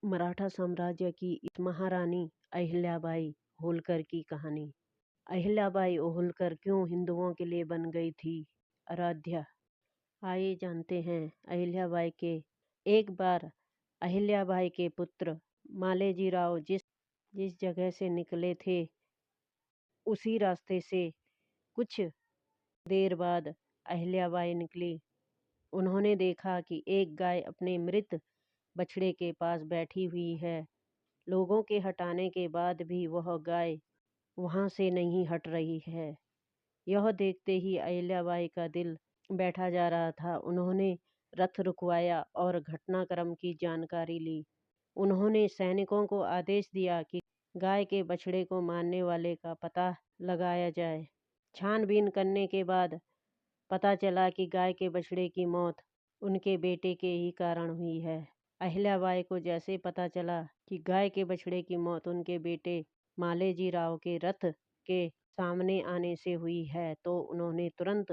मराठा साम्राज्य की इस महारानी अहिल्याबाई होलकर की कहानी। अहिल्याबाई होलकर क्यों हिंदुओं के लिए बन गई थी आराध्या? आइए जानते हैं अहिल्याबाई के। एक बार अहिल्याबाई के पुत्र मालेजी राव जिस जगह से निकले थे उसी रास्ते से कुछ देर बाद अहिल्याबाई निकली। उन्होंने देखा कि एक गाय अपने मृत बछड़े के पास बैठी हुई है। लोगों के हटाने के बाद भी वह गाय वहां से नहीं हट रही है। यह देखते ही अहिल्याबाई का दिल बैठा जा रहा था। उन्होंने रथ रुकवाया और घटनाक्रम की जानकारी ली। उन्होंने सैनिकों को आदेश दिया कि गाय के बछड़े को मारने वाले का पता लगाया जाए। छानबीन करने के बाद पता चला कि गाय के बछड़े की मौत उनके बेटे के ही कारण हुई है। अहिल्याबाई को जैसे पता चला कि गाय के बछड़े की मौत उनके बेटे मालेजी राव के रथ के सामने आने से हुई है, तो उन्होंने तुरंत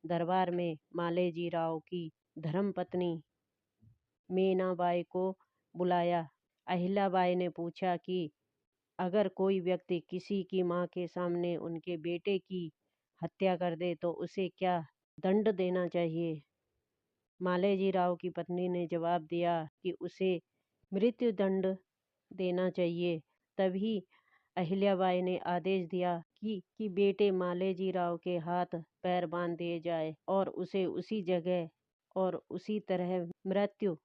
दरबार में मालेजी राव की धर्मपत्नी मीनाबाई को बुलाया। अहिल्याबाई ने पूछा कि अगर कोई व्यक्ति किसी की मां के सामने उनके बेटे की हत्या कर दे तो उसे क्या दंड देना चाहिए? मालेजी राव की पत्नी ने जवाब दिया कि उसे मृत्यु दंड देना चाहिए। तभी अहिल्याबाई ने आदेश दिया कि बेटे मालेजी राव के हाथ पैर बांध दिए जाए और उसे उसी जगह और उसी तरह मृत्यु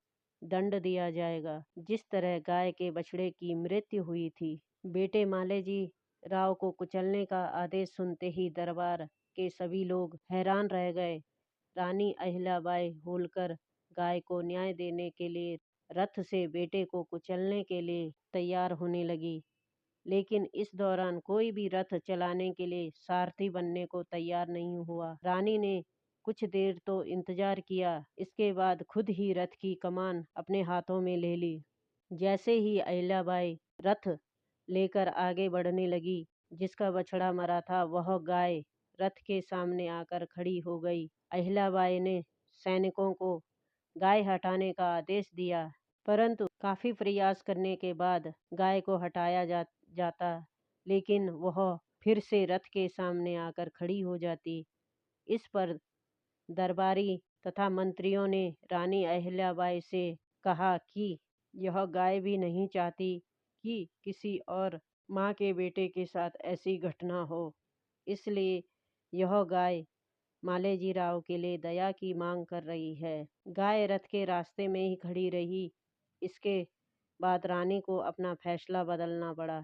दंड दिया जाएगा जिस तरह गाय के बछड़े की मृत्यु हुई थी। बेटे मालेजी राव को कुचलने का आदेश सुनते ही दरबार के सभी लोग हैरान रह गए। रानी अहिल्याबाई होलकर गाय को न्याय देने के लिए रथ से बेटे को कुचलने के लिए तैयार होने लगी, लेकिन इस दौरान कोई भी रथ चलाने के लिए सारथी बनने को तैयार नहीं हुआ। रानी ने कुछ देर तो इंतजार किया, इसके बाद खुद ही रथ की कमान अपने हाथों में ले ली। जैसे ही अहिल्याबाई रथ लेकर आगे बढ़ने लगी, जिसका बछड़ा मरा था वह गाय रथ के सामने आकर खड़ी हो गई। अहिल्याबाई ने सैनिकों को गाय हटाने का आदेश दिया, परंतु काफी प्रयास करने के बाद गाय को हटाया जाता, लेकिन वह फिर से रथ के सामने आकर खड़ी हो जाती। इस पर दरबारी तथा मंत्रियों ने रानी अहिल्याबाई से कहा कि यह गाय भी नहीं चाहती कि किसी और माँ के बेटे के साथ ऐसी घटना हो, इसलिए यह गाय मालेजी राव के लिए दया की मांग कर रही है। गाय रथ के रास्ते में ही खड़ी रही। इसके बाद रानी को अपना फैसला बदलना पड़ा।